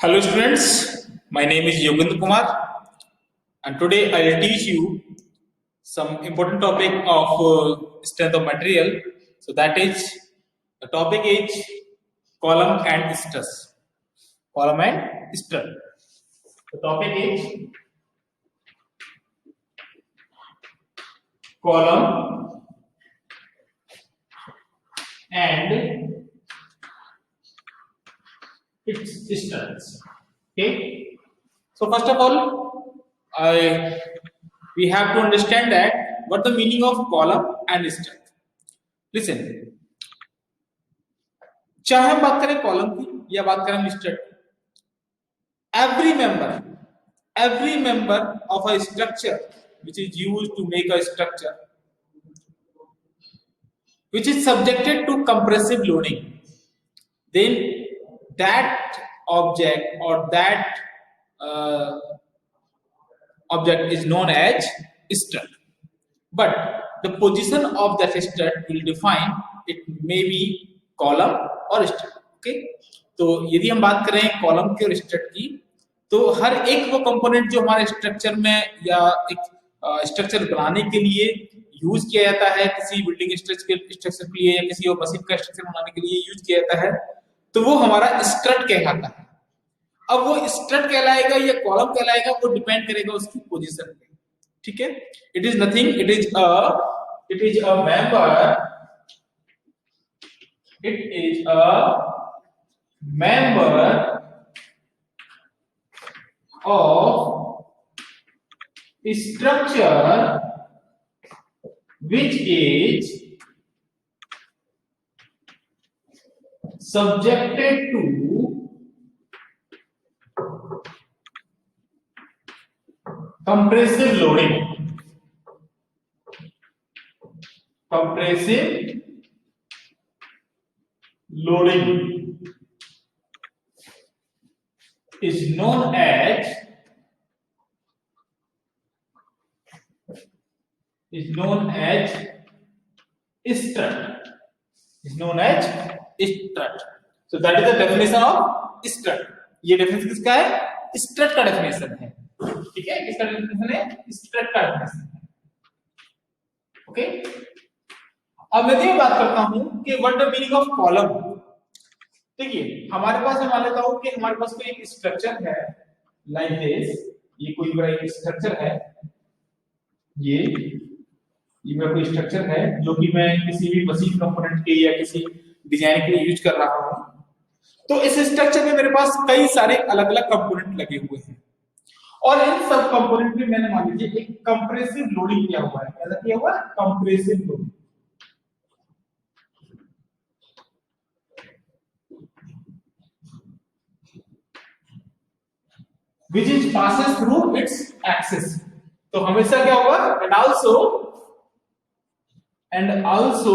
Hello students, my name is Yogendra Kumar and today I will teach you some important topic of strength of material. So that is the topic is column and stress. Column and stress. The topic is column and its strengths. Okay. So first of all, we have to understand that what the meaning of column and strength. Listen, चाहे हम बात करें column की या बात करें structure की, every member of a structure which is used to make a structure which is subjected to compressive loading, then that object or that uh, object is known as strut. But the position of that strut will define it may be column और strut. Okay? तो यदि हम बात करें column की और strut की, तो हर एक वो कंपोनेंट जो हमारे स्ट्रक्चर में या एक स्ट्रक्चर बनाने के लिए यूज किया जाता है, किसी बिल्डिंग स्ट्रक्चर के लिए या किसी और मशीन का स्ट्रक्चर बनाने के लिए यूज किया जाता है, तो वो हमारा स्ट्रट कहलाता है. अब वो स्ट्रट कहलाएगा या कॉलम कहलाएगा वो डिपेंड करेगा उसकी पोजीशन पे. ठीक है. It is nothing, it is a member of structure which is subjected to compressive loading. Compressive loading is known as strut. Is known as strut. So that is the definition of strut. ये definition किसका है? Strut का definition है. ठीक है, किसका definition है? Strut का डेफिनेशन है. ओके. अब यदि मैं बात करता हूं कि what the meaning of column. देखिए, हमारे पास मैं मान लेता हूं कि हमारे पास कोई एक स्ट्रक्चर है लाइक दिस. ये कोई बड़ा एक स्ट्रक्चर है. ये मेरा कोई स्ट्रक्चर है जो कि मैं किसी भी मशीन कंपोनेंट के या किसी डिजाइन के लिए यूज कर रहा हूं. तो इस स्ट्रक्चर में मेरे पास कई सारे अलग अलग कंपोनेंट लगे हुए हैं और इन सब कंपोनेंट में मैंने मान लीजिए एक कंप्रेसिव लोडिंग किया हुआ है. क्या किया हुआ है? Compressive loading. which is passes through its axis. तो हमेशा क्या होगा? and also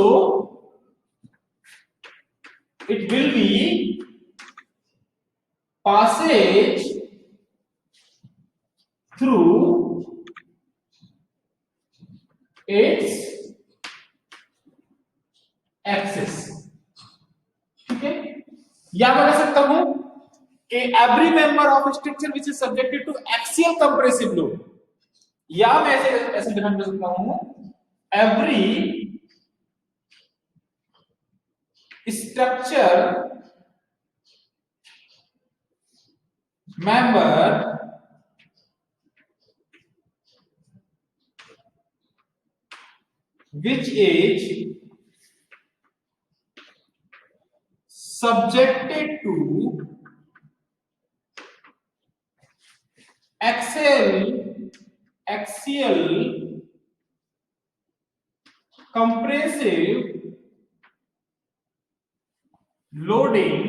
it will be passage through its axis. ठीक है. या मैं कह सकता हूं कि every member of structure which is subjected to axial compressive load, या मैं ऐसे डिफाइन कर सकता हूं every structure member which is subjected to axial compressive loading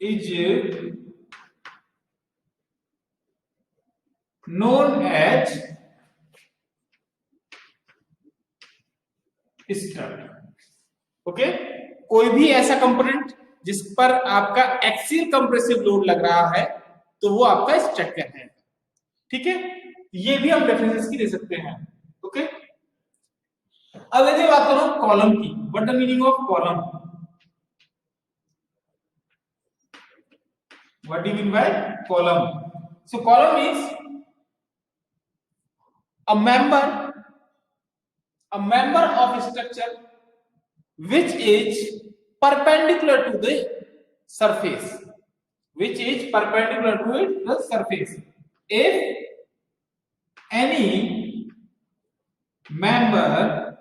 is known as strut. Okay. कोई भी ऐसा कंपोनेंट जिस पर आपका एक्सियल कंप्रेसिव लोड लग रहा है तो वो आपका स्ट्रट कहलाएगा. ठीक है. ये भी हम डेफिनेशंस की दे सकते हैं. ओके. अब यदि बात करो कॉलम की, what the meaning of column. What do you mean by column? So column is a member of a structure which is perpendicular to the surface, which is perpendicular to the surface. If any member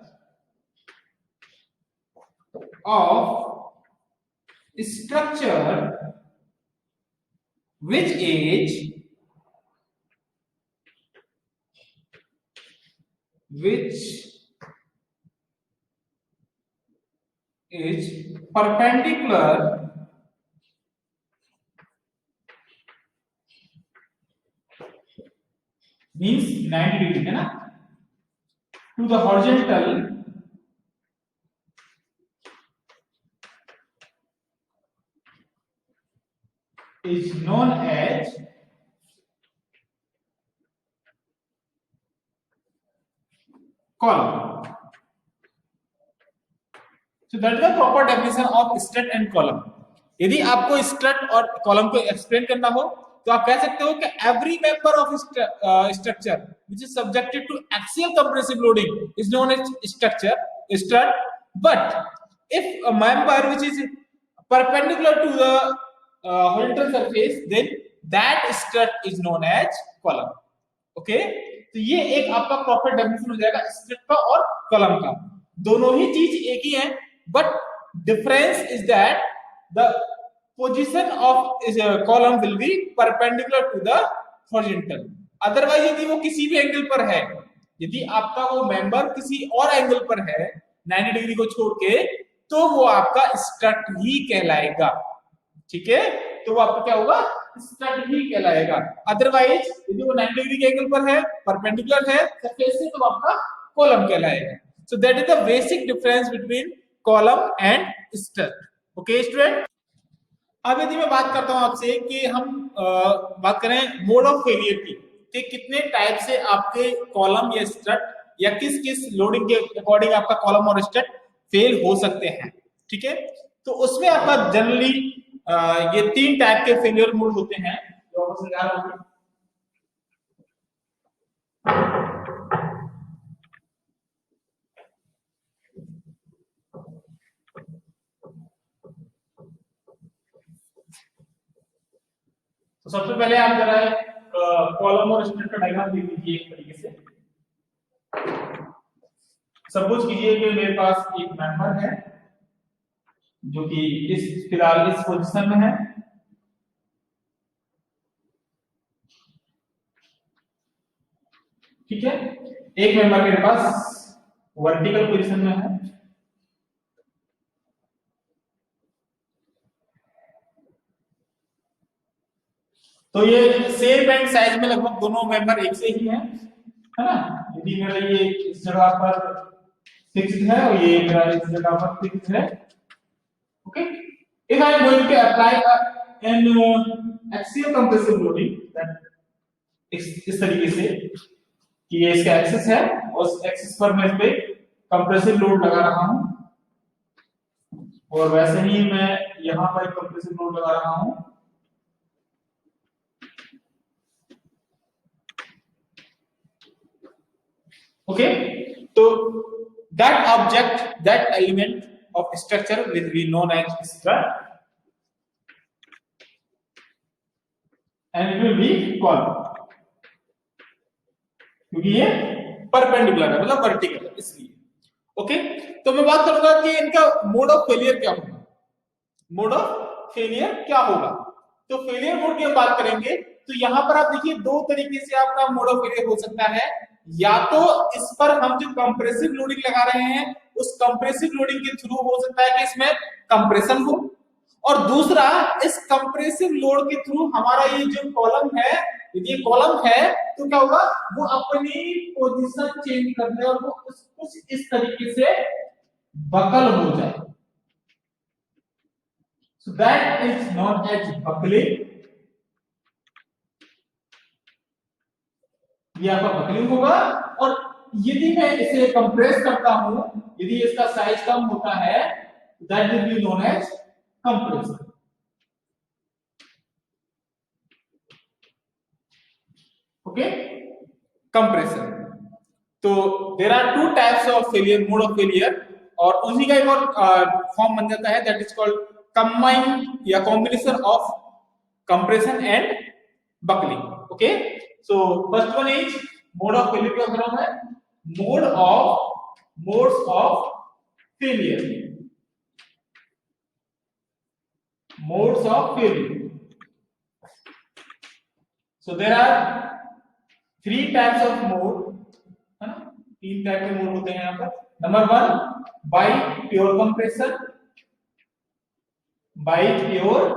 of structure which is perpendicular means 90 degree है ना, to the horizontal is known as column. So that is the proper definition of strut and column. यदि आपको strut और column को explain करना हो तो आप कह सकते हो कि every member of structure which is subjected to axial compressive loading is known as structure strut, but if a member which is perpendicular to the horizontal surface then that strut is known as column. Okay, तो ये एक आपका proper definition हो जाएगा strut का और column का. दोनों ही चीज एक ही है, but difference is that the position of column will be perpendicular to the horizontal. Otherwise यदि वो किसी भी एंगल पर है, यदि आपका वो मेंबर किसी और एंगल पर है 90 डिग्री को छोड़ के, तो वो आपका स्ट्रट ही कहलाएगा. ठीक है, तो वो आपका क्या होगा, स्ट्रट ही कहलाएगा. अदरवाइज यदि वो 90 डिग्री के एंगल पर है, परपेंडिकुलर है सरफेस से, तो आपका कॉलम कहलाएगा. सो that is the basic difference between column and strut. Okay student, अब यदि मैं बात करता हूं आपसे कि हम बात करें मोड ऑफ फेलियर की, कि कितने टाइप से आपके कॉलम या स्ट्रट या किस किस लोडिंग के अकॉर्डिंग आपका कॉलम और स्ट्रट फेल हो सकते हैं. ठीक है, तो उसमें आपका जनरली ये 3 टाइप के फेलियर मोड होते हैं जो आपको समझा रहा हूं. तो सबसे पहले आप जरा कॉलम और स्ट्रट का डायग्राम देख लीजिए एक तरीके से. सपोज कीजिए कि मेरे पास एक मेंबर है जो कि इस फिलहाल इस पोजीशन में है. ठीक है, एक मेंबर मेरे पास वर्टिकल पोजीशन में है. तो ये सेम एंड साइज में लगभग दोनों मेंबर एक से ही हैं, है ना. यदि मेरा ये इस जगह पर फिक्स्ड है और ये मेरा इस जगह पर फिक्स्ड है. Okay, if I am going to apply an axial compressive loading, that इस तरीके से कि ये इसका एक्सिस है और उस एक्सिस पर मैं इस पे कंप्रेसिव लोड लगा रहा हूं, और वैसे ही मैं यहां पर कंप्रेसिव लोड लगा रहा हूं. Okay, so that object, that element of structure will be known as strut and it will be column, क्योंकि ये परपेंडिकुलर है मतलब वर्टिकल है इसलिए. ओके, तो मैं बात करूंगा कि इनका मोड ऑफ फेलियर क्या होगा. मोड ऑफ फेलियर क्या होगा, तो फेलियर मोड की हम बात करेंगे तो यहां पर आप देखिए 2 तरीके से आपका मोड ऑफ फेलियर हो सकता है. या तो इस पर हम जो कंप्रेसिव लोडिंग लगा रहे हैं उस कंप्रेसिव लोडिंग के थ्रू हो सकता है कि इसमें कंप्रेशन हो, और दूसरा इस कंप्रेसिव लोड के थ्रू हमारा ये जो कॉलम है, यदि ये कॉलम है तो क्या होगा, वो अपनी पोजीशन चेंज कर दे और वो कुछ इस तरीके से बकल हो जाए. So that is known as buckling. ये आपका बकलिंग होगा. और यदि मैं इसे कंप्रेस करता हूं, यदि इसका साइज कम होता है, that will be known as compression. Okay, compression. तो there are two types of failure, mode of failure, और उसी का एक और फॉर्म बन जाता है, दैट इज कॉल्ड कंबाइन या combination of compression and buckling. Okay, so first one is mode of failure. क्या कर रहा हूं मैं? Modes of failure, modes of failure. So there are three types of mode, है ना? तीन टाइप के मोड होते हैं यहाँ पर। Number one, by pure compression, by pure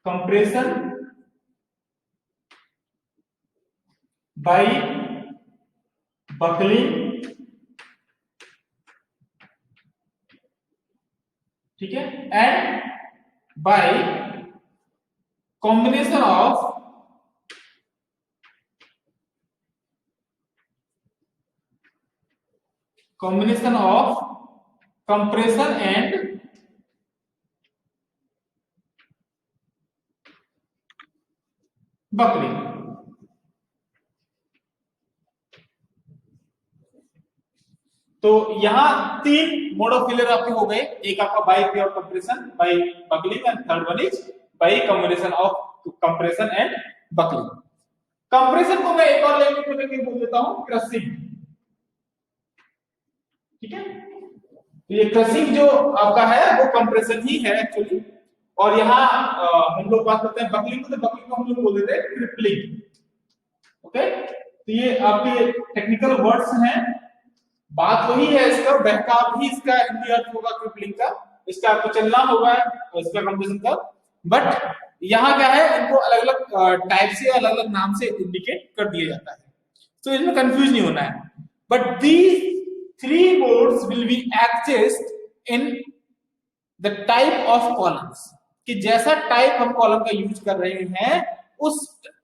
compression, by buckling, ठीक है, and by combination of compression and buckling। तो यहां तीन मोड ऑफ फेलियर आपके हो गए। एक आपका by pure compression, by buckling, and third one is by combination of compression and buckling. Compression को मैं एक और लैंग्वेज में बोल देता हूं क्रशिंग, ठीक है। तो ये क्रशिंग जो आपका है वो कंप्रेशन ही है एक्चुअली। और यहाँ हम लोग बात करते हैं बकलिंग को, तो बकलिंग को हम लोग बोल देते हैं क्रिपलिंग। ओके, तो ये आपके टेक्निकल वर्ड्स हैं, बात वही है, इसका बहकाव भी इसका हिंदी अर्थ होगा क्रिपलिंग का, इसका आपको चलना होगा इसका कंप्रेशन का। बट यहाँ क्या है, इनको अलग अलग टाइप से, अलग अलग नाम से इंडिकेट कर दिया जाता है, तो इसमें कंफ्यूज नहीं होना है। But these three modes will be accessed in the type of columns, कि जैसा टाइप हम कॉलम का यूज कर रहे हैं उस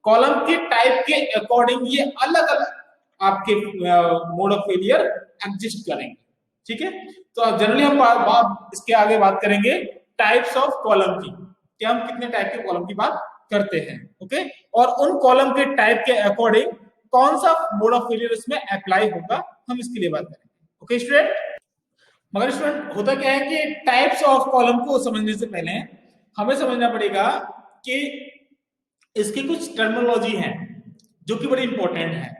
कॉलम के टाइप के अकॉर्डिंग ये अलग अलग आपके मोड ऑफ फेलियर एग्जिस्ट करेंगे, ठीक है। तो अब जनरली हम इसके आगे बात करेंगे टाइप्स ऑफ कॉलम की, कि हम कितने टाइप के कॉलम की बात करते हैं, ओके, और उन कॉलम के टाइप के अकॉर्डिंग कौन सा मोड ऑफ फेलियर इसमें अप्लाई होगा, हम इसके लिए बात करेंगे। ओके स्टूडेंट, मगर स्टूडेंट होता क्या है कि टाइप्स ऑफ कॉलम को समझने से पहले हमें समझना पड़ेगा कि इसकी कुछ टर्मिनोलॉजी है जो कि बड़ी इंपॉर्टेंट है।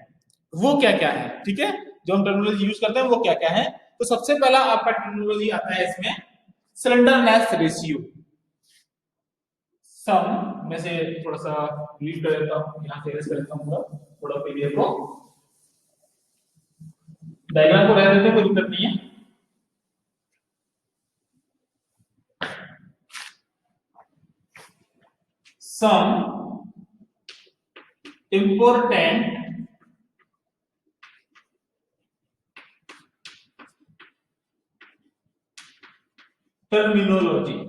वो क्या क्या है, ठीक है, जो हम टर्मिनोलॉजी यूज करते हैं वो क्या क्या है। तो सबसे पहला आपका टर्मिनोलॉजी आता है इसमें स्लेंडरनेस रेशियो। सम में से थोड़ा सा रीड कर देता हूं, यहां से रेस कर देता हूं थोड़ा पीडीएफ को, डायग्राम को रहने देते हैं, कोई दिक्कत नहीं है। Some important terminology.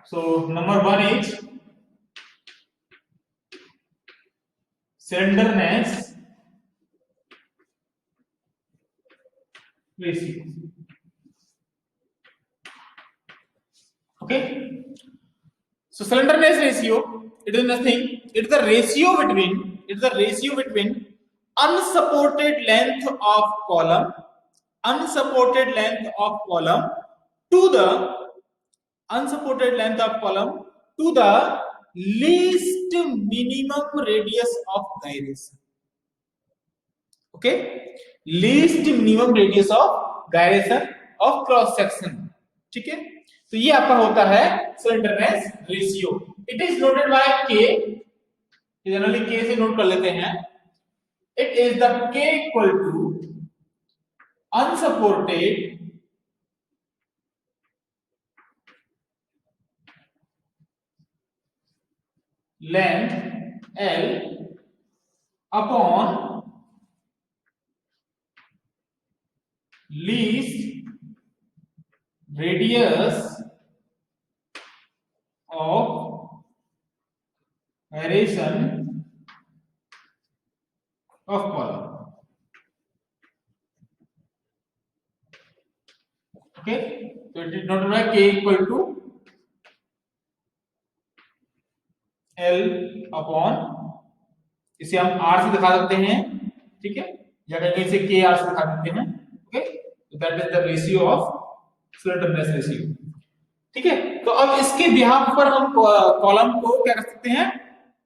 So number one is slenderness ratio. Okay. So slenderness ratio, it is nothing. It is the ratio between unsupported length of column to the least minimum radius of gyration. Okay, least minimum radius of gyration of cross section, ठीक है। तो ये आपका होता है slenderness ratio. It is noted by K, generally K से note कर लेते हैं। It is the K equal to unsupported length L upon least radius of gyration of column. Okay, so it is not like k equal to upon, इसे हम r से दिखा सकते हैं, ठीक है, या कहीं से k r से दिखा सकते हैं। ओके, तो that is the ratio of slenderness ratio. ठीक है, तो अब इसके बिहाफ पर हम कॉलम को क्या कर सकते हैं,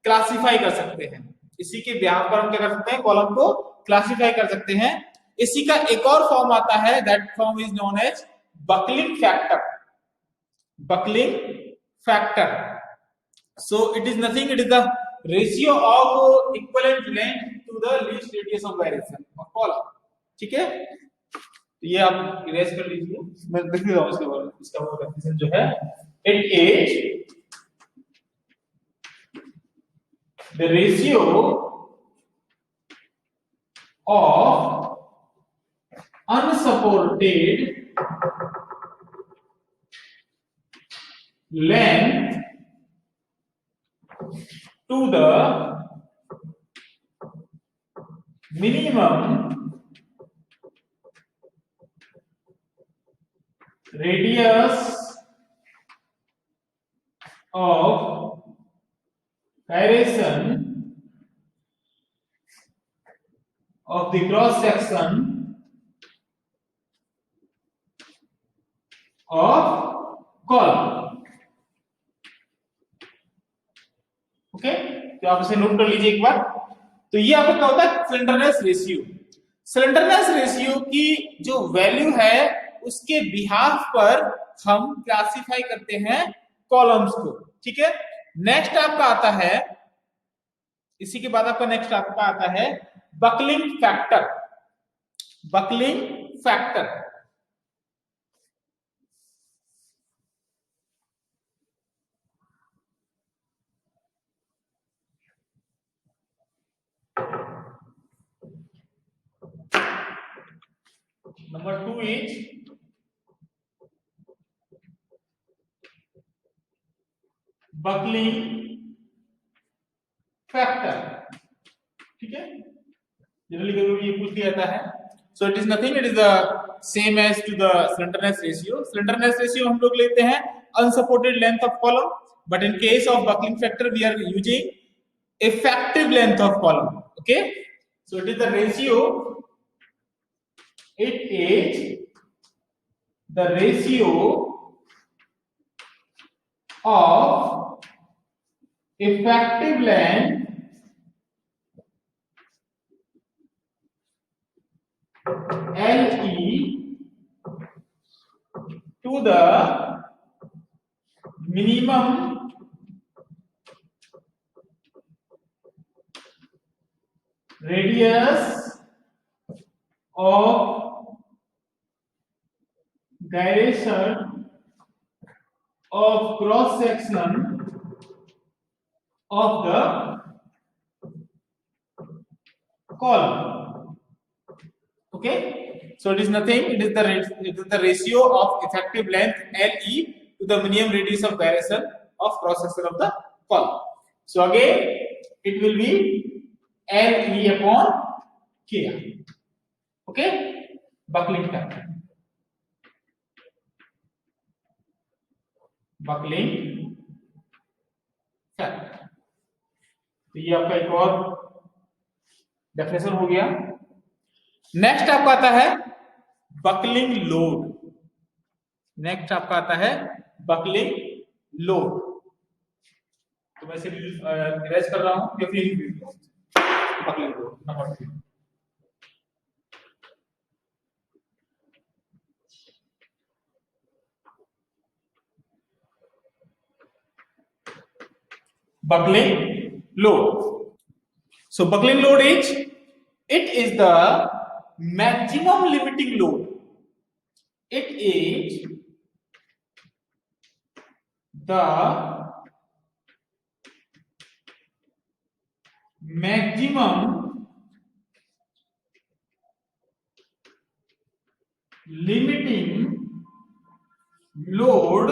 क्लासिफाई कर सकते हैं। इसी के बिहाफ पर हम क्या कर सकते हैं, कॉलम को क्लासिफाई कर सकते हैं। इसी का एक और फॉर्म आता है, that form is known as buckling factor. Buckling factor, so it is nothing, it is the ratio of equivalent length to the least radius of variation of column। ठीक है, तो ये आप इरेज कर लीजिए, मैं लिख देता हूं इसके बारे में। इसका वो डेफिनेशन जो है, it is the ratio of unsupported length to the minimum radius of gyration of the cross section of column। Okay, तो आप इसे नोट कर लीजिए एक बार। तो ये आपका क्या होता है, स्लेंडरनेस रेशियो। स्लेंडरनेस रेशियो की जो वैल्यू है, उसके बिहाफ पर हम क्लासिफाई करते हैं कॉलम्स को। ठीक है, नेक्स्ट आपका आता है, इसी के बाद आपका नेक्स्ट आपका आता है buckling factor. Buckling factor, number 2 is buckling factor। ठीक है, जनरली कभी ये पूछ लिया जाता है। So it is nothing, it is the same as to the slenderness ratio. Slenderness ratio हम लोग लेते हैं unsupported length of column, but in case of buckling factor we are using effective length of column. Okay, so it is the ratio, it is the ratio of effective length LE to the minimum radius of gyration of cross section of the column। Okay, so it is nothing, it is the ratio of effective length LE to the minimum radius of gyration of cross section of the column। So again it will be LE upon KR। Okay, buckling factor, buckling factor. तो ये आपका एक और definition हो गया। Next आपका आता है बकलिंग लोड। नेक्स्ट आपका आता है बकलिंग लोड। तो मैं इसे इरेज कर रहा हूं या फिर buckling load number 3। buckling load. So buckling load is, it is the maximum limiting load. It is the maximum limiting load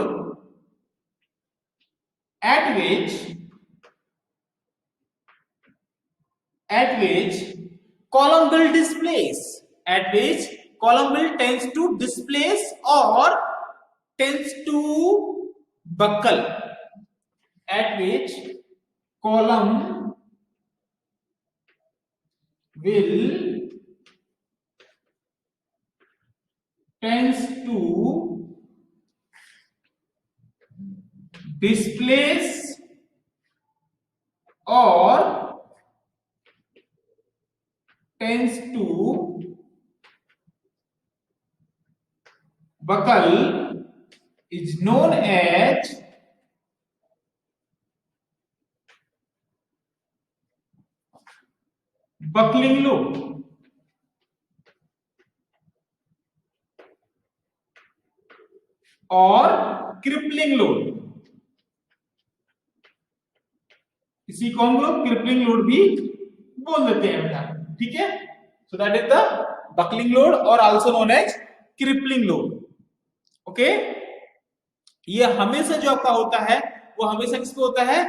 at which column will displace, at which column will tends to displace or tends to buckle, at which column will tends to displace or tends to buckle is known as buckling load और crippling load. इसी को हम लोग crippling load भी बोल देते हैं बेटा, ठीक है। So that is the buckling load और also known as crippling load. Okay, ये हमेशा जो आपका होता है वो हमेशा किस पे होता है,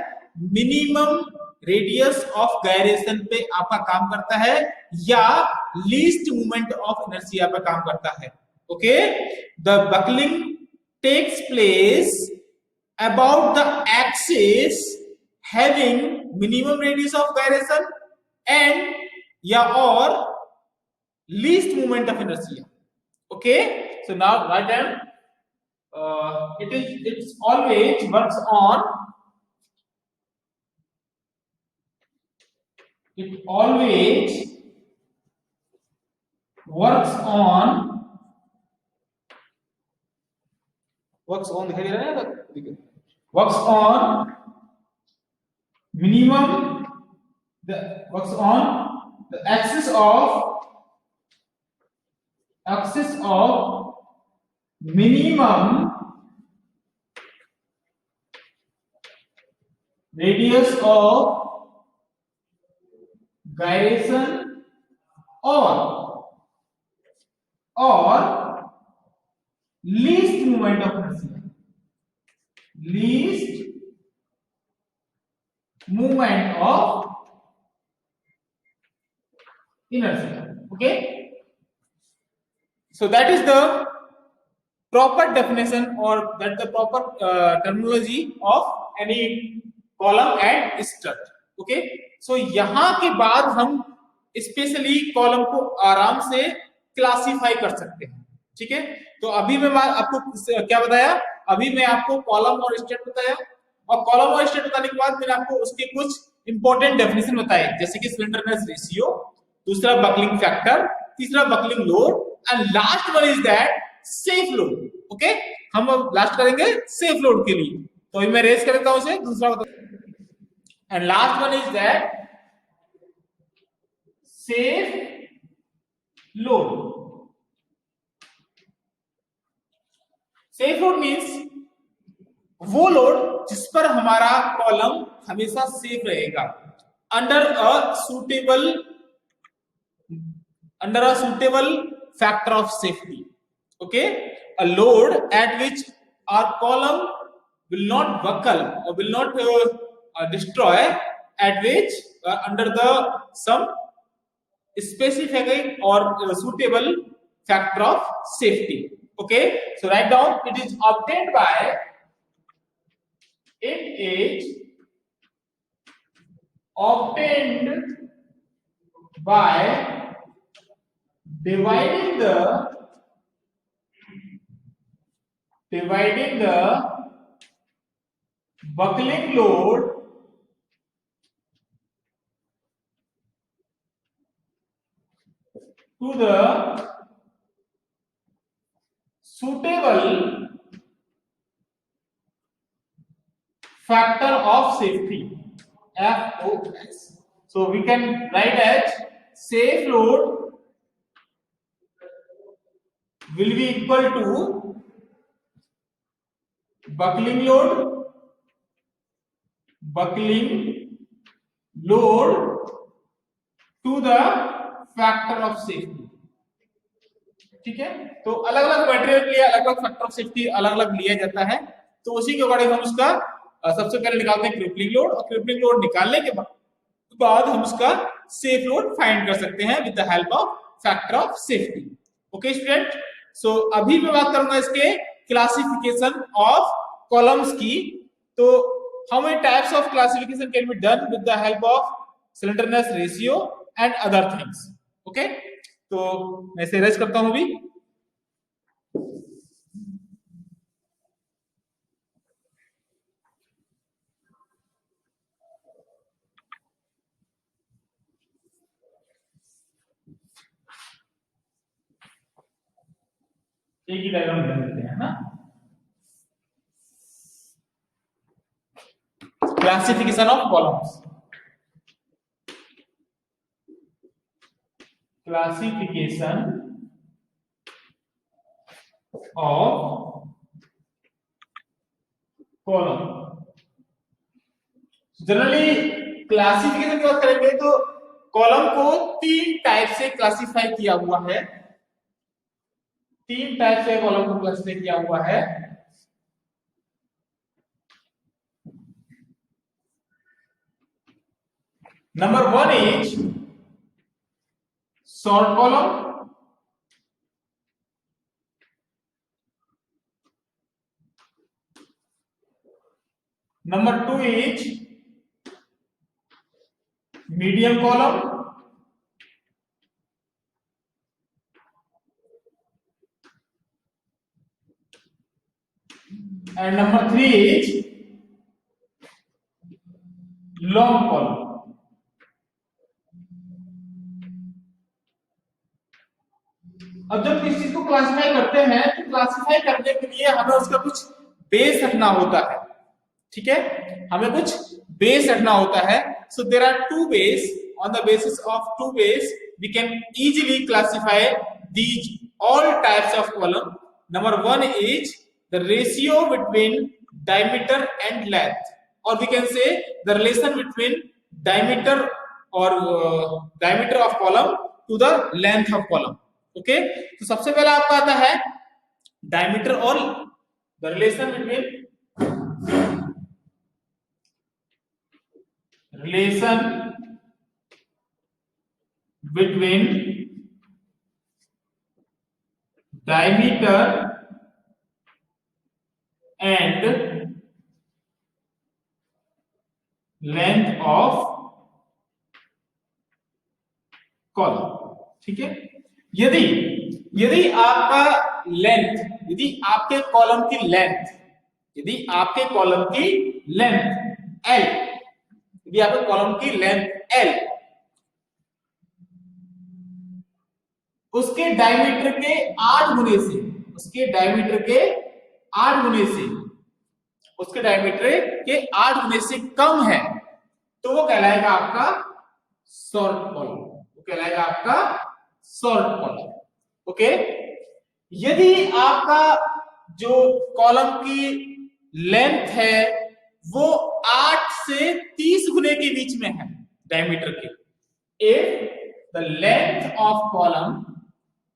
मिनिमम रेडियस ऑफ गायरेशन पे आपका काम करता है या लीस्ट मूवमेंट ऑफ इनर्शिया पे काम करता है। Okay, the buckling takes place about the axis having minimum radius of gyration and or least moment of inertia. Okay, so now write down it's always works on दिखाई दे रहा है, works on minimum, works on the axis of minimum radius of gyration or least movement of inertia, least movement of inertia. Okay, so that is the proper definition or that the proper terminology of any column and strut. Okay, so यहां के बाद हम specially column को आराम से classify कर सकते हैं, ठीक है। तो अभी मैं आपको क्या बताया, अभी मैं आपको कॉलम और स्टेट बताया और कॉलम और स्टेट बताने के बाद मैंने आपको उसके कुछ इंपॉर्टेंट डेफिनेशन बताए, जैसे कि स्लेंडरनेस रेशियो, दूसरा बकलिंग फैक्टर, तीसरा buckling load and last one is that safe load. Okay, हम अब लास्ट करेंगे सेफ लोड के लिए, तो अभी मैं रेस कर देता हूं उसे, दूसरा बता, and last one is that safe load. Safe load means वो लोड जिस पर हमारा कॉलम हमेशा सेफ रहेगा under a suitable factor of safety. Okay, a load at which our column will not buckle or will not destroy, at which under the some specific or suitable factor of safety. Okay, so write down, it is obtained by dividing the buckling load to the suitable factor of safety, FOS. So we can write as safe load will be equal to buckling load to the factor of safety. ठीक है, तो अलग अलग material के लिए अलग अलग factor of safety अलग अलग लिया जाता है, तो उसी के अकॉर्डिंग हम उसका सबसे पहले निकालते हैं क्रिपलिंग लोड, और क्रिपलिंग लोड निकालने के बाद हम उसका सेफ लोड फाइंड कर सकते हैं with the help of factor of safety. Okay student, so अभी मैं बात करूंगा इसके क्लासिफिकेशन ऑफ कॉलम्स की। तो how many types of classification can be done with the help of slenderness ratio and other things. Okay, तो मैं इसे रेज करता हूं अभी। एक ही डायग्राम बना लेते हैं ना। Classification of columns, classification of column. Generally classification की बात करेंगे तो कॉलम को तीन टाइप से क्लासिफाई किया हुआ है, तीन टाइप से कॉलम को क्लासिफाई किया हुआ है। Number one is short column, number two is medium column, and number three is long column. अब जब किसी चीज को क्लासिफाई करते हैं तो क्लासिफाई करने के लिए हमें उसका कुछ बेस रखना होता है, ठीक है, हमें कुछ बेस रखना होता है। So there are two base, on the basis of two base we can easily classify these all types of column. Number one is the ratio between diameter and length, or we can say the relation between diameter or diameter of column to the length of column। Okay, तो सबसे पहला आपका आता है diameter और the relation between diameter and length of column. ठीक है, यदि यदि आपका लेंथ, यदि आपके कॉलम की लेंथ, यदि आपके कॉलम की लेंथ L, यदि आपके कॉलम की लेंथ L उसके डायमीटर के 8 गुने से, उसके डायमीटर के 8 गुने से, उसके डायमीटर के 8 गुने से कम है तो वो कहलाएगा आपका शॉर्ट कॉलम, वो कहलाएगा आपका शॉर्ट कॉलम। ओके, यदि आपका जो कॉलम की लेंथ है वो 8 से 30 गुने के बीच में है डायमीटर के, if the length of column,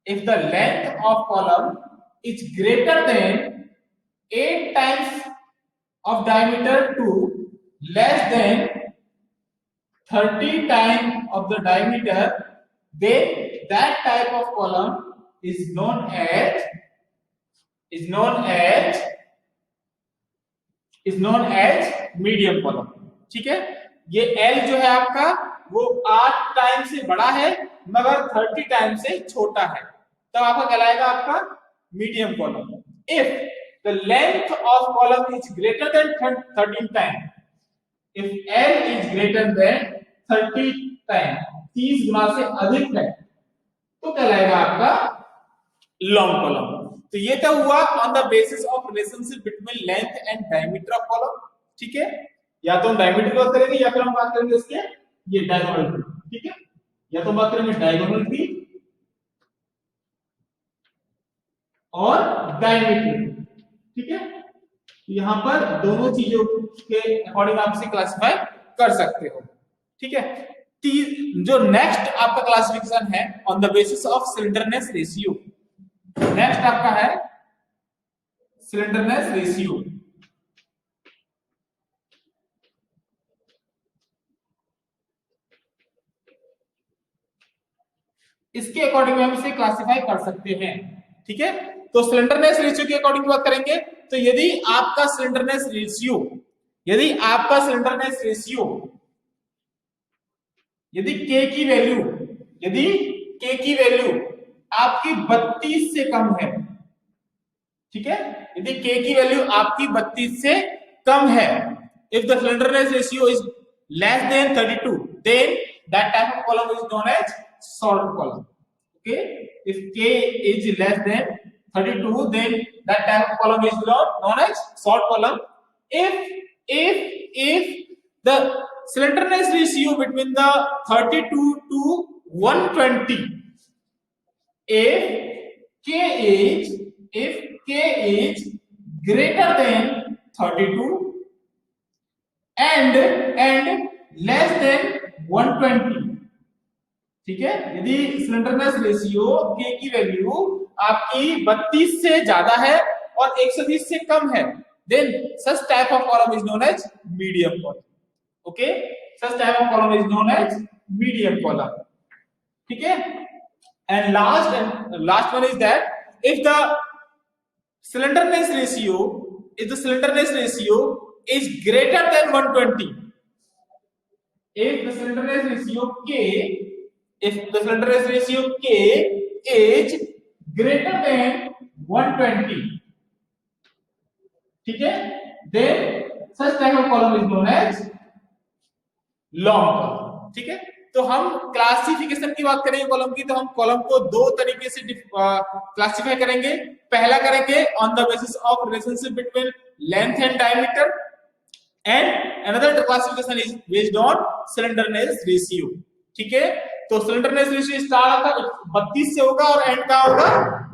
if the length of column is greater than 8 times of diameter to less than 30 times of the diameter, then that type of column is known as medium column। ठीक है, ये L जो है आपका वो 8 time से बड़ा है मगर 30 टाइम से छोटा है, तब तो आपका कहलाएगा आपका medium column. If the length of column is greater then 13 time, if L is greater then 30 time, 30 गुना से अधिक है तो कहलाएगा आपका लॉन्ग कॉलम। तो ये क्या हुआ on the basis of relationship between length and diameter of column. ठीक है, या तो हम डायमीटर की बात करेंगे या फिर हम बात करेंगे इसके ये डायगोनल की। ठीक है, या तो हम बात करेंगे डायगोनल की और डायमीटर। ठीक है, तो यहां पर दोनों चीजों के अकॉर्डिंग आप इसे क्लासिफाई कर सकते हो। ठीक है, जो नेक्स्ट आपका क्लासिफिकेशन है on the basis of slenderness ratio, next आपका है सिलेंडरनेस रेशियो। इसके अकॉर्डिंग हम इसे क्लासिफाई कर सकते हैं। ठीक है, तो सिलेंडरनेस रेशियो के अकॉर्डिंग बात करेंगे तो यदि आपका सिलेंडरनेस रेशियो, यदि आपका सिलेंडरनेस रेशियो, यदि K की वैल्यू यदि के की वैल्यू आपकी 32 से कम है, ठीक है, यदि के की वैल्यू आपकी 32 से कम है, if the slenderness ratio is less than 32, then that type of column is known as short column. Okay, if k is less than 32, then that type of column is known as salt column. If the slenderness ratio between the 32 to 120, if k is greater than 32 and less than 120, ठीक है, यदि slenderness ratio के की value आपकी 32 से ज्यादा है और 120 से कम है, then such type of column is known as medium column. Okay, such type of column is known as medium column. ठीक है, and last one is that if the slenderness ratio is greater than 120, if the slenderness ratio K is greater than 120, ठीक है, then such type of column is known as long column. ठीक है, तो हम classification की बात करेंगे column की, तो हम कॉलम को दो तरीके से क्लासिफाई करेंगे. पहला करेंगे on the basis of relationship between length and diameter, and another classification is based on slenderness ratio. ठीक है, तो slenderness ratio स्टार्ट का 32 से होगा और एंड का होगा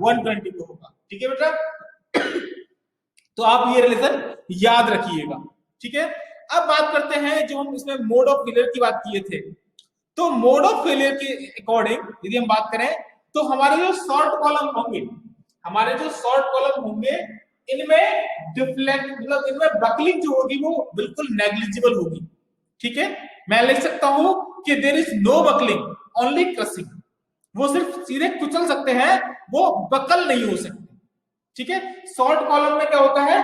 120 पे होगा. ठीक है बेटा, तो आप ये रिलेशन याद रखिएगा. ठीक है, अब बात करते हैं जो हम इसमें मोड ऑफ फेलियर की बात किए थे. तो मोड ऑफ फेलियर के अकॉर्डिंग यदि हम बात करें तो हमारे जो शॉर्ट कॉलम होंगे इनमें डिफ्लेक्ट मतलब इनमें बकलिंग जो होगी वो बिल्कुल नेग्लिजिबल होगी. ठीक है, मैं लिख सकता हूं कि there is no buckling, only crushing. वो सिर्फ सीधे कुचल सकते हैं, वो बकल नहीं हो सकते. ठीक है, शॉर्ट कॉलम में क्या होता है,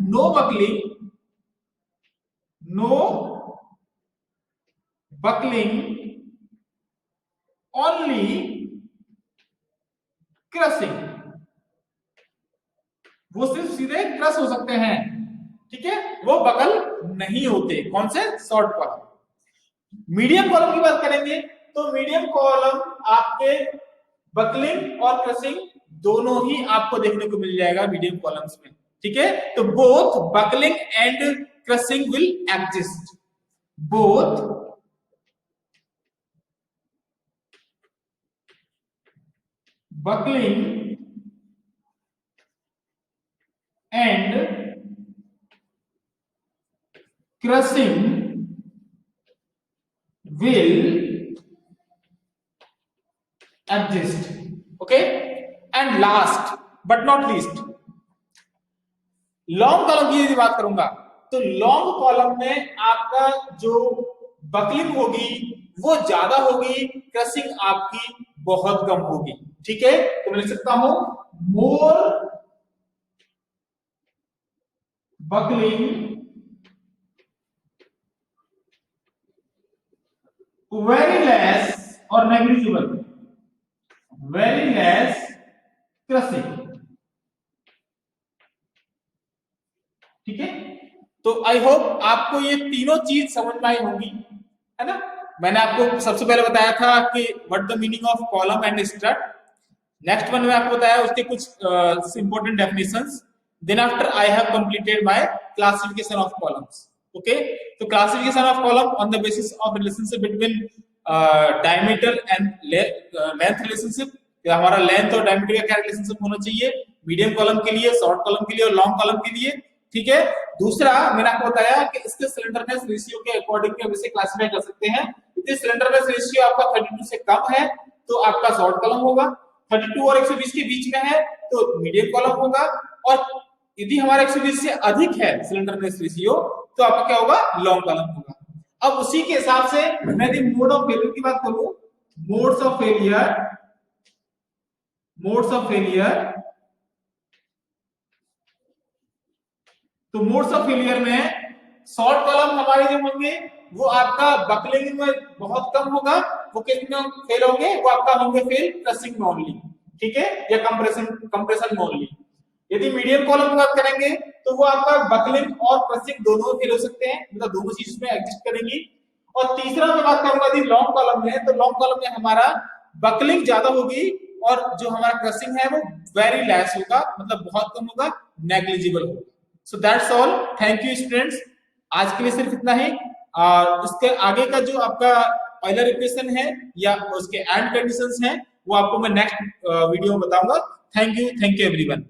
नो बकलिंग ओनली क्रशिंग. वो सिर्फ सीधे क्रश हो सकते हैं. ठीक है, वो बकल नहीं होते. कौन से, शॉर्ट कॉलम. मीडियम कॉलम की बात करेंगे तो मीडियम कॉलम आपके बकलिंग और क्रशिंग दोनों ही आपको देखने को मिल जाएगा मीडियम कॉलम्स में. ठीक है, तो both buckling and crushing will exist. Both buckling and crushing will exist. Okay, and last but not least long column की यदि बात करूंगा तो लॉन्ग कॉलम में आपका जो बकलिंग होगी वो ज्यादा होगी, क्रशिंग आपकी बहुत कम होगी. ठीक है, तो मैं लिख सकता हूं मोर buckling very less or negligible, very less crushing. ठीक है, तो आई होप आपको ये तीनों चीज समझ में आई होंगी, है ना. मैंने आपको सबसे पहले बताया था कि what the meaning of column and strut. Next one में आपको बताया उसके कुछ important definitions. Then after I have completed my classification of columns. Okay, so classification of column on the basis of relationship between diameter and length relationship. हमारा length और diameter का क्या relationship होना चाहिए मीडियम कॉलम के लिए, short column के लिए और लॉन्ग कॉलम के लिए. ठीक है, दूसरा मैंने आपको बताया कि इसके स्लेंडरनेस रेशियो के अकॉर्डिंग हम इसे क्लासिफाई कर सकते हैं. यदि स्लेंडरनेस रेशियो आपका 32 से कम है तो आपका शॉर्ट कॉलम होगा, 32 और 120 के बीच में है तो मीडियम कॉलम होगा, और यदि हमारा 120 से अधिक है सिलेंडरनेस रेशियो तो आपका क्या होगा, लॉन्ग कॉलम होगा. अब उसी के हिसाब से मैं यदि मोड ऑफ फेलियर की बात करूं, मोड्स ऑफ फेलियर तो मोड्स ऑफ फेलियर में शॉर्ट कॉलम हमारे जो होंगे वो आपका बकलिंग में बहुत कम होगा, वो किसमें फेल होंगे, वो आपका होंगे फेल क्रशिंग में ओनली, ठीक है, या कंप्रेशन में ओनली। यदि मीडियम कॉलम की बात करेंगे तो वो आपका बकलिंग और क्रशिंग दोनों फेल हो सकते हैं, मतलब दोनों चीज में एग्जिस्ट करेंगी। और तीसरा मैं बात करूंगा यदि लॉन्ग कॉलम में, तो लॉन्ग कॉलम में हमारा बकलिंग ज्यादा होगी और जो हमारा क्रशिंग है वो वेरी लेस होगा, मतलब बहुत कम होगा, नेग्लिजिबल होगा। So that's all, thank you students, आज के लिए सिर्फ इतना ही। इसके आगे का जो आपका ऑयलर इक्वेशन है या उसके एंड कंडीशंस हैं वो आपको मैं नेक्स्ट वीडियो में बताऊंगा। Thank you everyone.